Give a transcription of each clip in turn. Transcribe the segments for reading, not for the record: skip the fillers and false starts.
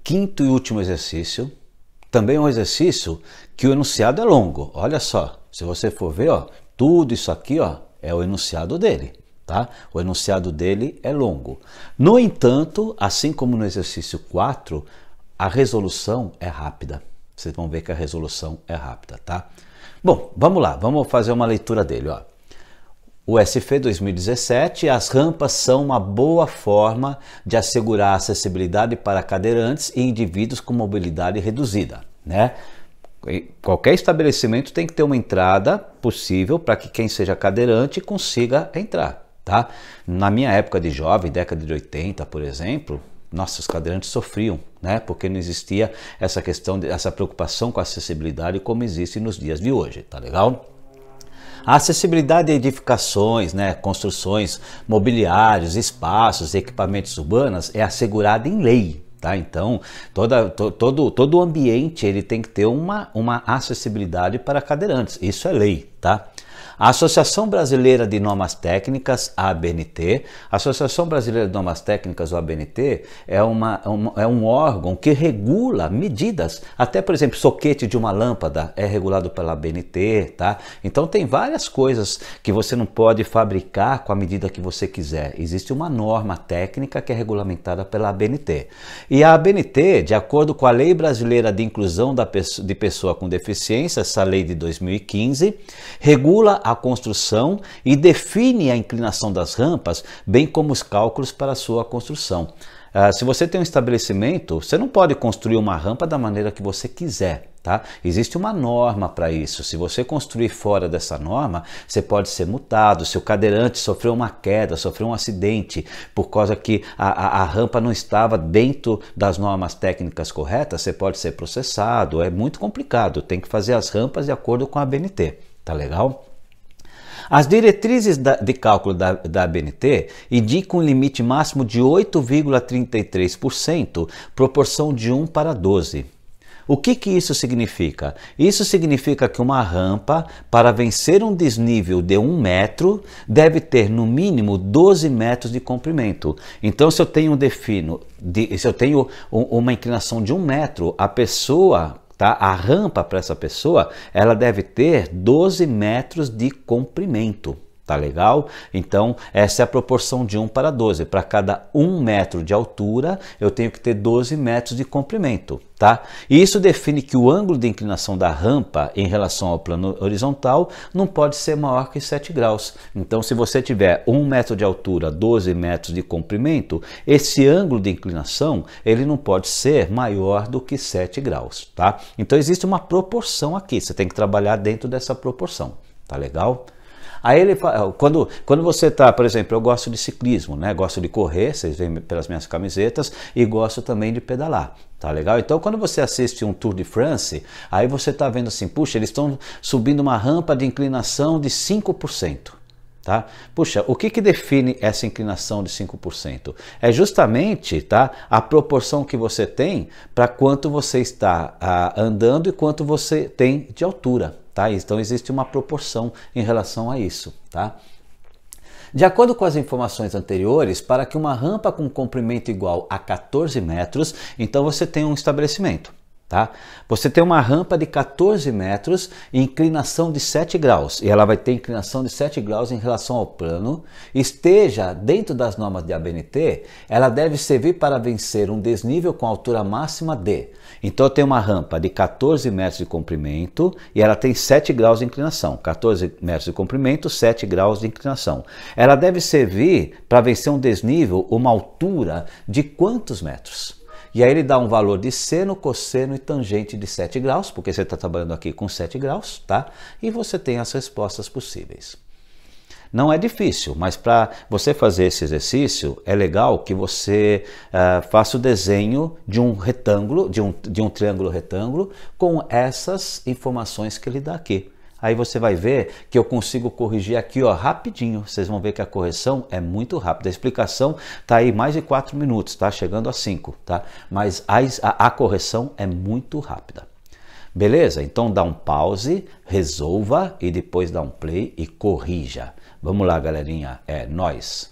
quinto e último exercício, também é um exercício que o enunciado é longo. Olha só, se você for ver, ó, tudo isso aqui, ó, é o enunciado dele, tá? O enunciado dele é longo. No entanto, assim como no exercício 4, a resolução é rápida. Vocês vão ver que a resolução é rápida, tá? Bom, vamos lá, vamos fazer uma leitura dele, ó. O SFE 2017, as rampas são uma boa forma de assegurar a acessibilidade para cadeirantes e indivíduos com mobilidade reduzida, né? Qualquer estabelecimento tem que ter uma entrada possível para que quem seja cadeirante consiga entrar, tá? Na minha época de jovem, década de 80, por exemplo, nossa, os cadeirantes sofriam, né? Porque não existia essa questão, essa preocupação com a acessibilidade como existe nos dias de hoje, tá legal? A acessibilidade de edificações, né, construções, mobiliários, espaços, equipamentos urbanos é assegurada em lei, tá? Então, todo o ambiente ele tem que ter uma acessibilidade para cadeirantes, isso é lei, tá? A Associação Brasileira de Normas Técnicas, a ABNT, a Associação Brasileira de Normas Técnicas, ou ABNT, é um órgão que regula medidas, até por exemplo, soquete de uma lâmpada é regulado pela ABNT, tá? Então tem várias coisas que você não pode fabricar com a medida que você quiser. Existe uma norma técnica que é regulamentada pela ABNT. E a ABNT, de acordo com a Lei Brasileira de Inclusão de Pessoa com Deficiência, essa lei de 2015, regula a construção e define a inclinação das rampas, bem como os cálculos para a sua construção. Se você tem um estabelecimento, você não pode construir uma rampa da maneira que você quiser, tá? Existe uma norma para isso. Se você construir fora dessa norma, você pode ser multado. Se o cadeirante sofreu uma queda, sofreu um acidente, por causa que a rampa não estava dentro das normas técnicas corretas, você pode ser processado. É muito complicado, tem que fazer as rampas de acordo com a ABNT, tá legal? As diretrizes de cálculo da ABNT indicam um limite máximo de 8,33%, proporção de 1 para 12. O que isso significa? Isso significa que uma rampa, para vencer um desnível de 1 metro, deve ter no mínimo 12 metros de comprimento. Então, se eu tenho uma inclinação de 1 metro, a pessoa... Tá? A rampa para essa pessoa, ela deve ter 12 metros de comprimento, tá legal? Então, essa é a proporção de 1 para 12. Para cada 1 metro de altura, eu tenho que ter 12 metros de comprimento, tá? E isso define que o ângulo de inclinação da rampa em relação ao plano horizontal não pode ser maior que 7 graus. Então, se você tiver 1 metro de altura, 12 metros de comprimento, esse ângulo de inclinação, ele não pode ser maior do que 7 graus, tá? Então, existe uma proporção aqui, você tem que trabalhar dentro dessa proporção, tá legal? Aí ele fala, quando você está, por exemplo, eu gosto de ciclismo, né? Gosto de correr, vocês veem pelas minhas camisetas, e gosto também de pedalar, tá legal? Então quando você assiste um Tour de France, aí você está vendo assim, puxa, eles estão subindo uma rampa de inclinação de 5%. Tá? Puxa, o que define essa inclinação de 5%? É justamente, tá, a proporção que você tem para quanto você está andando e quanto você tem de altura. Tá? Então existe uma proporção em relação a isso. Tá? De acordo com as informações anteriores, para que uma rampa com comprimento igual a 14 metros, então você tem um estabelecimento. Tá? Você tem uma rampa de 14 metros e inclinação de 7 graus, e ela vai ter inclinação de 7 graus em relação ao plano, esteja dentro das normas de ABNT, ela deve servir para vencer um desnível com altura máxima de. Então eu tenho uma rampa de 14 metros de comprimento e ela tem 7 graus de inclinação, 14 metros de comprimento, 7 graus de inclinação. Ela deve servir para vencer um desnível, uma altura de quantos metros? E aí ele dá um valor de seno, cosseno e tangente de 7 graus, porque você está trabalhando aqui com 7 graus, tá? E você tem as respostas possíveis. Não é difícil, mas para você fazer esse exercício, é legal que você faça o desenho de um retângulo, de um triângulo retângulo, com essas informações que ele dá aqui. Aí você vai ver que eu consigo corrigir aqui, ó, rapidinho. Vocês vão ver que a correção é muito rápida. A explicação está aí mais de 4 minutos, tá? Chegando a 5, tá? Mas a correção é muito rápida. Beleza? Então dá um pause, resolva e depois dá um play e corrija. Vamos lá, galerinha. É nóis!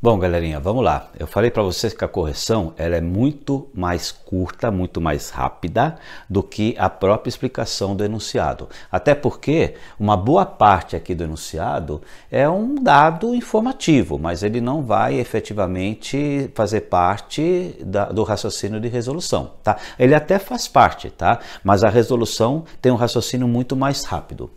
Bom, galerinha, vamos lá. Eu falei para vocês que a correção ela é muito mais curta, muito mais rápida do que a própria explicação do enunciado. Até porque uma boa parte aqui do enunciado é um dado informativo, mas ele não vai efetivamente fazer parte do raciocínio de resolução, tá? Ele até faz parte, tá? Mas a resolução tem um raciocínio muito mais rápido.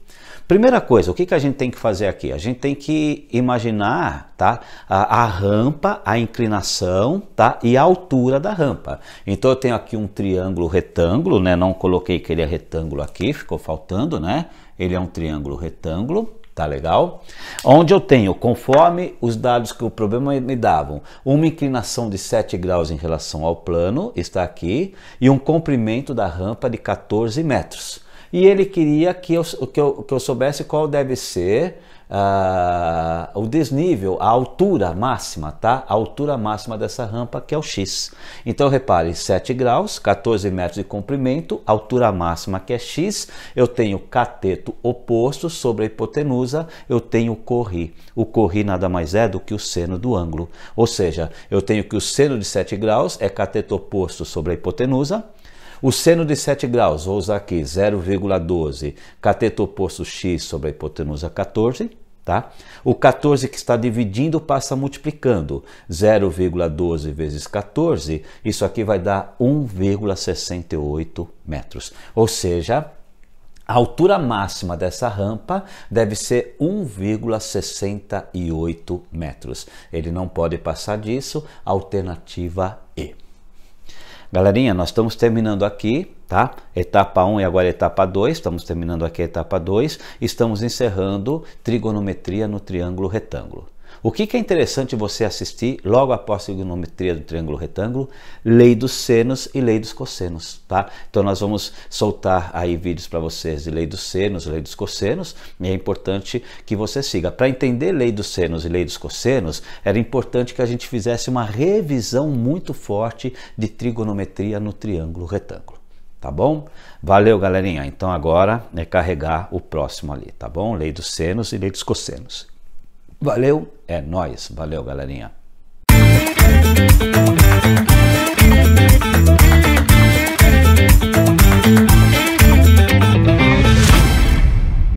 Primeira coisa, o que a gente tem que fazer aqui? A gente tem que imaginar, tá, a rampa, a inclinação, tá, e a altura da rampa. Então eu tenho aqui um triângulo retângulo, né? Não coloquei que ele é retângulo aqui, ficou faltando, né? Ele é um triângulo retângulo, tá legal? Onde eu tenho, conforme os dados que o problema me davam, uma inclinação de 7 graus em relação ao plano, está aqui, e um comprimento da rampa de 14 metros. E ele queria que eu soubesse qual deve ser o desnível, a altura máxima, tá? A altura máxima dessa rampa, que é o x. Então, repare, 7 graus, 14 metros de comprimento, altura máxima que é x, eu tenho cateto oposto sobre a hipotenusa, eu tenho corri. O corri nada mais é do que o seno do ângulo. Ou seja, eu tenho que o seno de 7 graus é cateto oposto sobre a hipotenusa. O seno de 7 graus, vou usar aqui 0,12, cateto oposto x sobre a hipotenusa 14, tá? O 14 que está dividindo passa multiplicando, 0,12 vezes 14, isso aqui vai dar 1,68 metros. Ou seja, a altura máxima dessa rampa deve ser 1,68 metros. Ele não pode passar disso, alternativa E. Galerinha, nós estamos terminando aqui, tá? Etapa 1 e agora etapa 2, estamos terminando aqui a etapa 2, estamos encerrando trigonometria no triângulo retângulo. O que é interessante você assistir logo após a trigonometria do triângulo retângulo? Lei dos senos e lei dos cossenos, tá? Então nós vamos soltar aí vídeos para vocês de lei dos senos e lei dos cossenos, e é importante que você siga. Para entender lei dos senos e lei dos cossenos, era importante que a gente fizesse uma revisão muito forte de trigonometria no triângulo retângulo. Tá bom? Valeu, galerinha. Então agora é carregar o próximo ali, tá bom? Lei dos senos e lei dos cossenos. Valeu, é nóis. Valeu, galerinha.